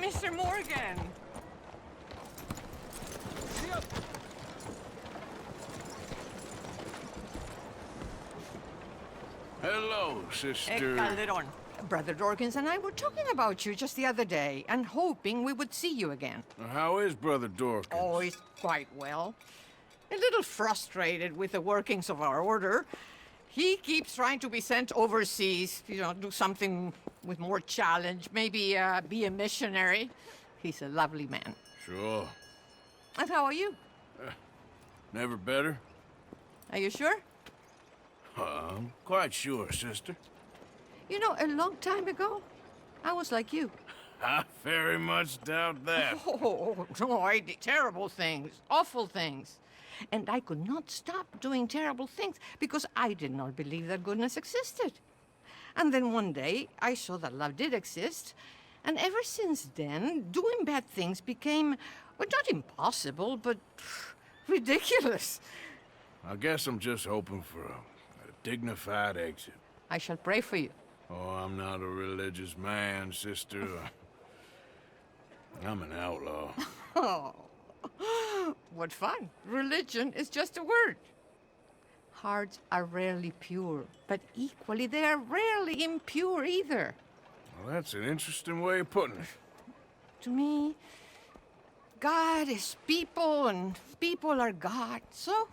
Mr. Morgan! Hello, sister. Calderon. Brother Dorkins and I were talking about you just the other day and hoping we would see you again. How is Brother Dorkins? Oh, he's quite well. A little frustrated with the workings of our order. He keeps trying to be sent overseas, do something with more challenge, maybe be a missionary. He's a lovely man. Sure. And how are you? Never better? Are you sure? I'm quite sure, sister. You know, a long time ago, I was like you. I very much doubt that. Oh, no, I did terrible things, awful things. And I could not stop doing terrible things because I did not believe that goodness existed. And then one day, I saw that love did exist. And ever since then, doing bad things became, well, not impossible, but ridiculous. I guess I'm just hoping for a dignified exit. I shall pray for you. Oh, I'm not a religious man, sister. I'm an outlaw. Oh, what fun. Religion is just a word. Hearts are rarely pure, but equally they are rarely impure either. Well, that's an interesting way of putting it. To me, God is people and people are God, so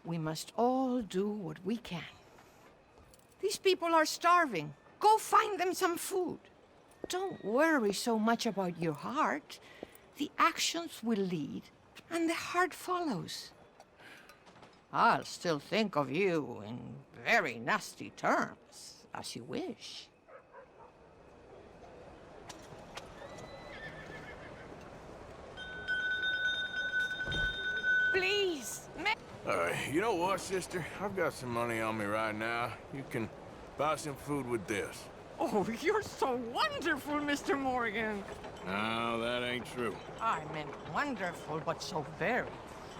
we must all do what we can. These people are starving. Go find them some food. Don't worry so much about your heart. The actions will lead, and the heart follows. I'll still think of you in very nasty terms, as you wish. Please, You know what, sister? I've got some money on me right now. You can buy some food with this. Oh, you're so wonderful, Mr. Morgan. No, that ain't true. I meant wonderful, but so very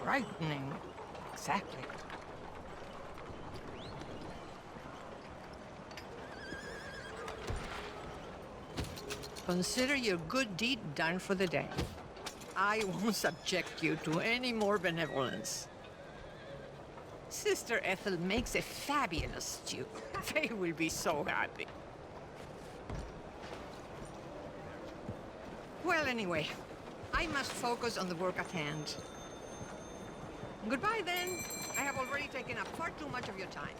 frightening. Exactly. Consider your good deed done for the day. I won't subject you to any more benevolence. Sister Ethel makes a fabulous stew. They will be so happy. Well, anyway, I must focus on the work at hand. Goodbye, then. I have already taken up far too much of your time.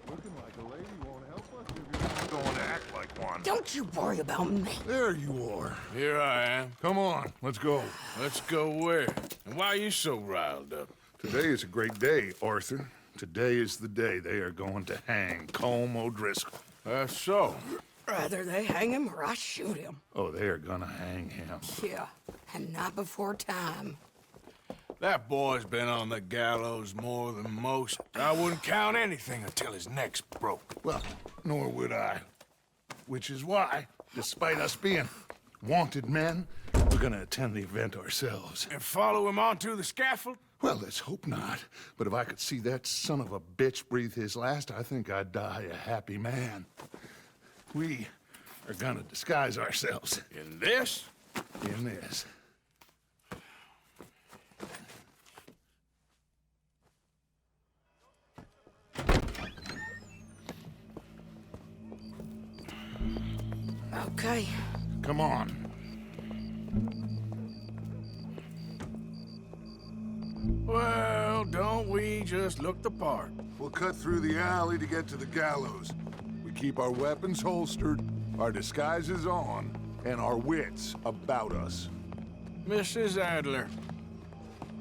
Looking like a lady won't help us if you're not going to act like one. Don't you worry about me. There you are. Here I am. Come on, let's go. Let's go where? And why are you so riled up? Today is a great day, Arthur. Today is the day they are going to hang Colm O'Driscoll. That's so. Rather they hang him or I shoot him. Oh, they are gonna hang him. Yeah, and not before time. That boy's been on the gallows more than most. I wouldn't count anything until his neck's broke. Well, nor would I. Which is why, despite us being wanted men, we're gonna attend the event ourselves. And follow him onto the scaffold? Well, let's hope not. But if I could see that son of a bitch breathe his last, I think I'd die a happy man. We are gonna disguise ourselves. In this? In this. Okay. Come on. Well, don't we just look the part? We'll cut through the alley to get to the gallows. We keep our weapons holstered, our disguises on, and our wits about us. Mrs. Adler,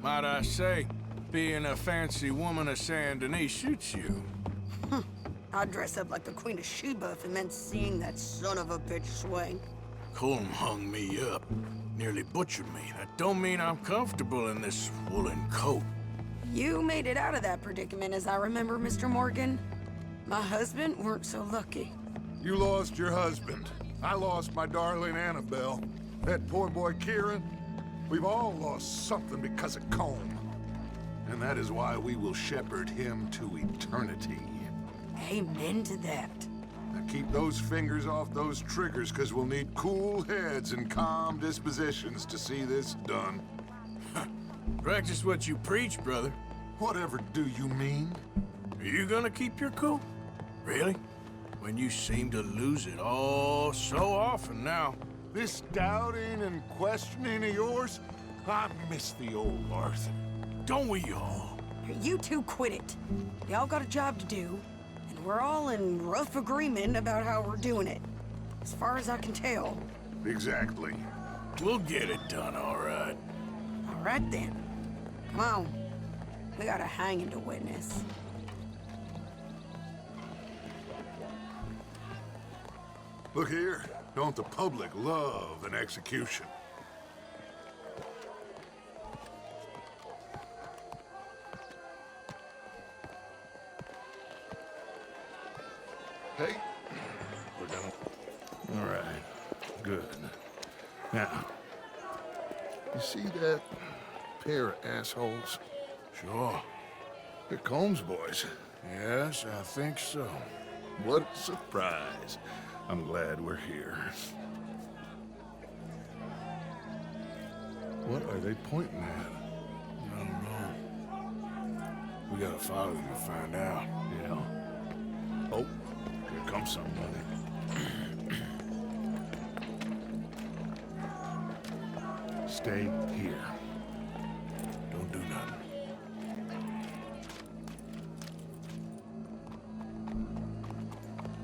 might I say, being a fancy woman of Saint Denis suits you. I'd dress up like the Queen of Sheba if it meant seeing that son of a bitch swing. Colm hung me up, nearly butchered me. That don't mean I'm comfortable in this woolen coat. You made it out of that predicament, as I remember, Mr. Morgan. My husband weren't so lucky. You lost your husband. I lost my darling Annabelle. That poor boy Kieran. We've all lost something because of Colm. And that is why we will shepherd him to eternity. Amen to that. Now keep those fingers off those triggers, because we'll need cool heads and calm dispositions to see this done. Practice what you preach, brother. Whatever do you mean? Are you gonna keep your cool? Really? When you seem to lose it all so often now. This doubting and questioning of yours, I miss the old Arthur. Don't we all? You two quit it. Y'all got a job to do, and we're all in rough agreement about how we're doing it. As far as I can tell. Exactly. We'll get it done, all right. All right then. Come on. We got a hanging to witness. Look here, don't the public love an execution? Hey, we're done. All right, good. Now, you see that pair of assholes? Sure. They're Combs boys. Yes, I think so. What a surprise. I'm glad we're here. What are they pointing at? I don't know. We gotta follow them to find out. Yeah. Oh, here comes somebody. Stay here. Don't do nothing.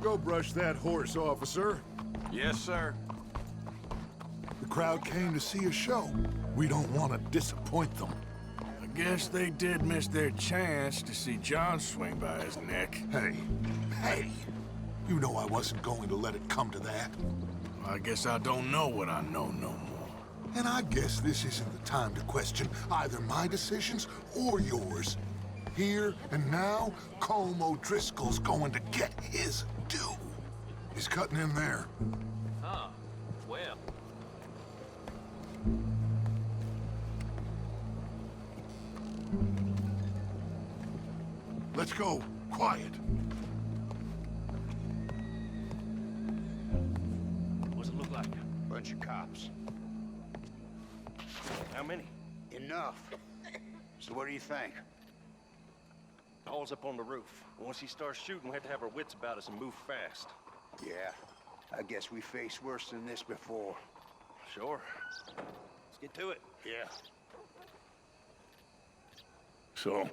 Go brush that horse, officer. Yes, sir. The crowd came to see a show. We don't want to disappoint them. I guess they did miss their chance to see John swing by his neck. Hey, you know I wasn't going to let it come to that. I guess I don't know what I know no more. And I guess this isn't the time to question either my decisions or yours. Here and now, Colm O'Driscoll's going to get his due. He's cutting in there. Ah, well. Let's go. Quiet. What's it look like? Bunch of cops. How many? Enough. So what do you think? Paul's up on the roof. Once he starts shooting, we have to have our wits about us and move fast. Yeah, I guess we faced worse than this before. Sure. Let's get to it. Yeah. So,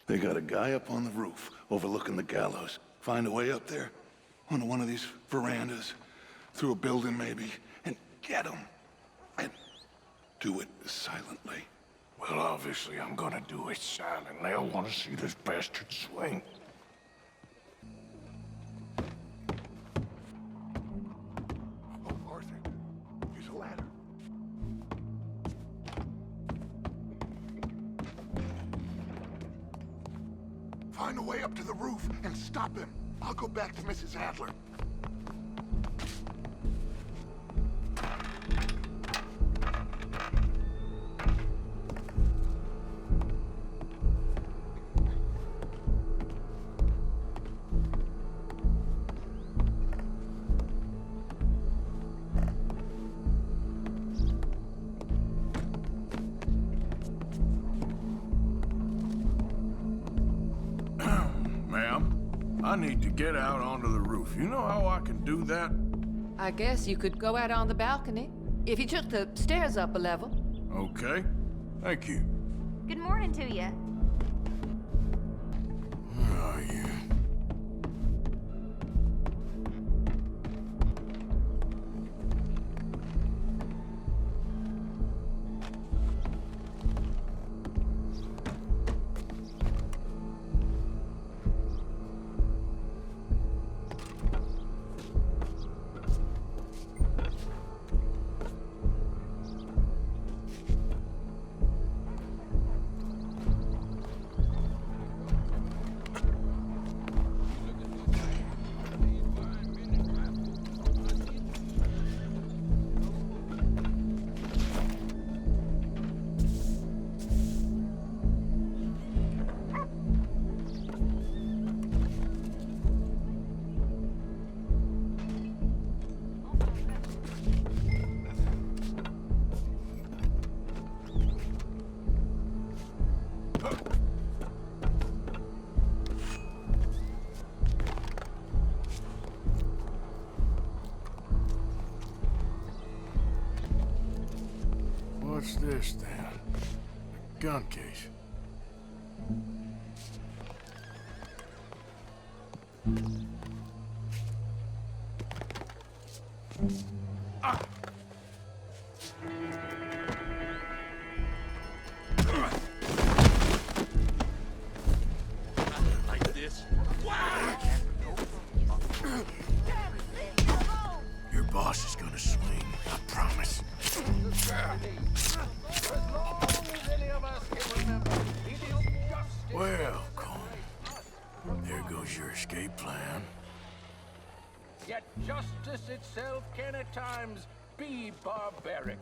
they got a guy up on the roof overlooking the gallows. Find a way up there, onto one of these verandas, through a building maybe, and get him. And do it silently. Well, obviously, I'm gonna do it silently. I want to see this bastard swing. Oh, Arthur, use a ladder. Find a way up to the roof and stop him. I'll go back to Mrs. Adler. Ma'am, I need to get out onto the roof. You know how I can do that? I guess you could go out on the balcony if you took the stairs up a level. Okay. Thank you. Good morning to you. Oh, yeah. What's this, then? A gun case. Like this. Your boss is gonna swing, I promise. Well, Colm, there goes your escape plan. Yet justice itself can at times be barbaric.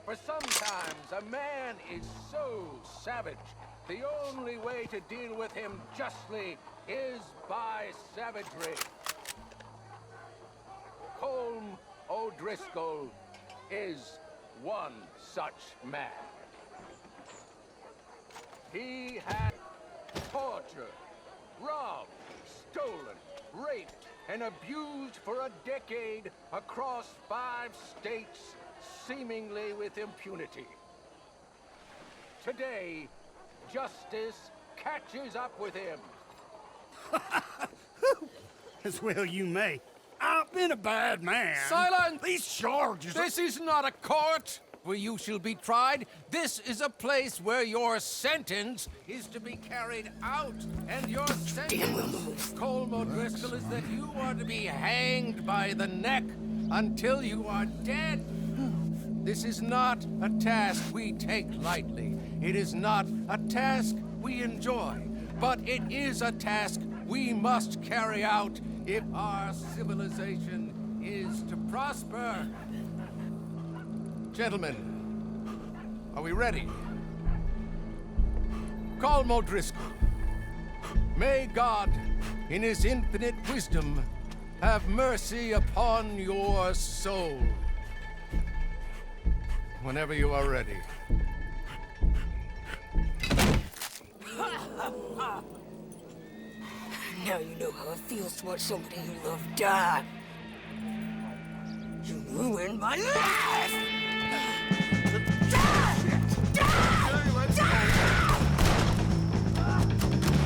For sometimes a man is so savage, the only way to deal with him justly is by savagery. Colm O'Driscoll is one such man. He has tortured, robbed, stolen, raped, and abused for a decade across 5 states, seemingly with impunity. Today, justice catches up with him. As well you may. I've been a bad man. Silence! These charges This is not a court where you shall be tried. This is a place where your sentence is to be carried out. And your sentence, Colm O'Driscoll, is that you are to be hanged by the neck until you are dead. This is not a task we take lightly. It is not a task we enjoy. But it is a task we must carry out if our civilization is to prosper. Gentlemen, are we ready? Colm O'Driscoll, may God, in his infinite wisdom, have mercy upon your soul. Whenever you are ready. Now you know how it feels to watch somebody you love die. You ruined my life!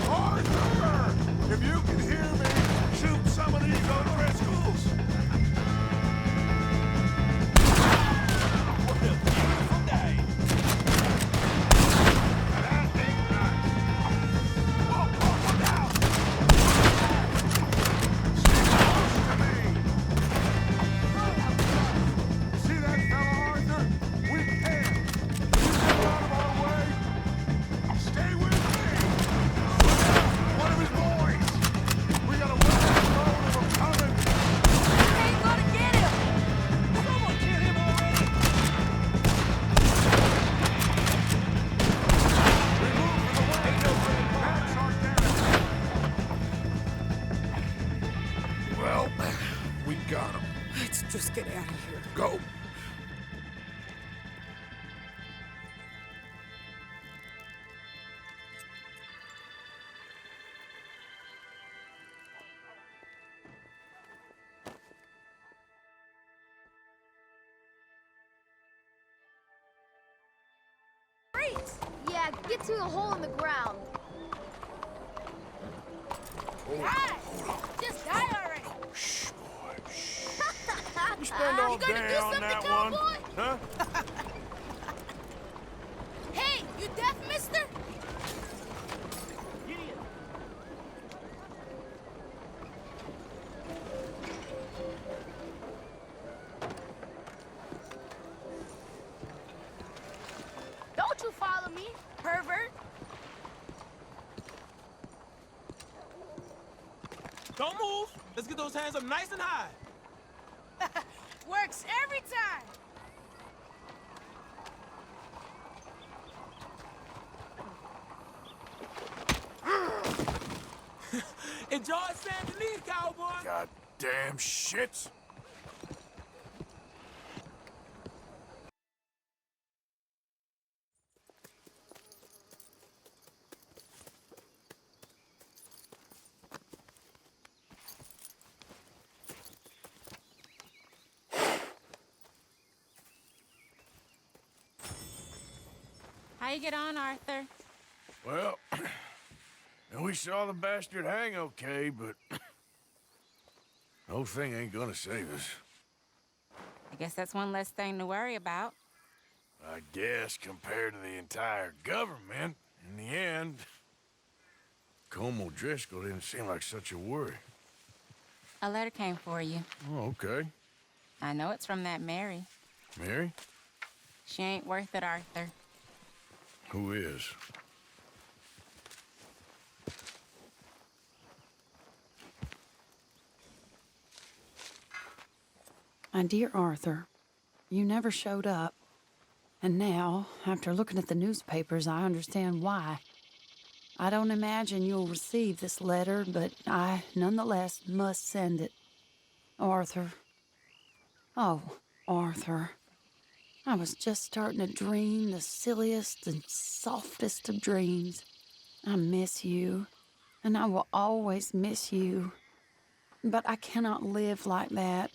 Arthur! If you can hear me, shoot some of these O'Driscolls! What a beautiful day! That ain't nice. Whoa, whoa, down! Stay close to me! See that fella, Arthur? We can! You get out of our way! Stay with me! One of his boys! We got a weapon load of them coming! You ain't gonna get him! Someone kill him already! Remove from the way! That's our dad! Well, we got him. Let's just get out of here. Go! Yeah, get to a hole in the ground. Hold Just die already. Shh, boy, shh. You Spend all gonna day do on something, that cowboy? one, huh? Hey, you deaf, mister? Don't you follow me, pervert. Don't move. Let's get those hands up nice and high. Works every time. Enjoy San Denis, cowboy. Goddamn shit! How you get on, Arthur? Well, we saw the bastard hang okay, but the whole thing ain't gonna save us. I guess that's one less thing to worry about. I guess compared to the entire government, in the end, Colm O'Driscoll didn't seem like such a worry. A letter came for you. Oh, okay. I know it's from that Mary. Mary? She ain't worth it, Arthur. Who is? My dear Arthur, you never showed up. And now, after looking at the newspapers, I understand why. I don't imagine you'll receive this letter, but I, nonetheless, must send it. Arthur. Oh, Arthur. I was just starting to dream the silliest and softest of dreams. I miss you, and I will always miss you. But I cannot live like that.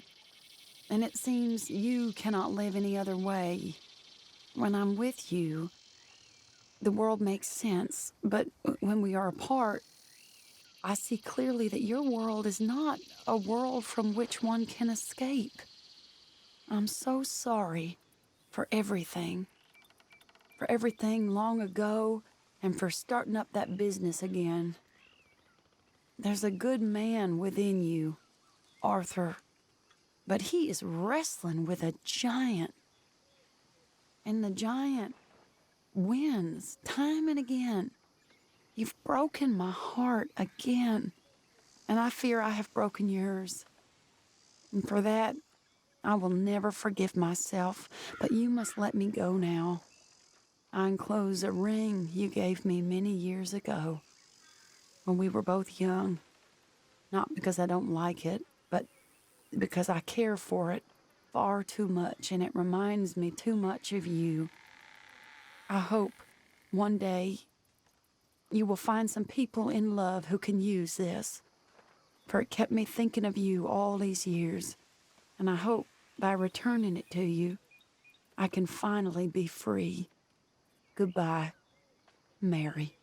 And it seems you cannot live any other way. When I'm with you, the world makes sense, but when we are apart, I see clearly that your world is not a world from which one can escape. I'm so sorry for everything long ago, and for starting up that business again. There's a good man within you, Arthur, but he is wrestling with a giant. And the giant wins time and again. You've broken my heart again, and I fear I have broken yours. And for that, I will never forgive myself, but you must let me go now. I enclose a ring you gave me many years ago, when we were both young. Not because I don't like it, but because I care for it far too much, and it reminds me too much of you. I hope one day you will find some people in love who can use this, for it kept me thinking of you all these years, and I hope by returning it to you, I can finally be free. Goodbye, Mary.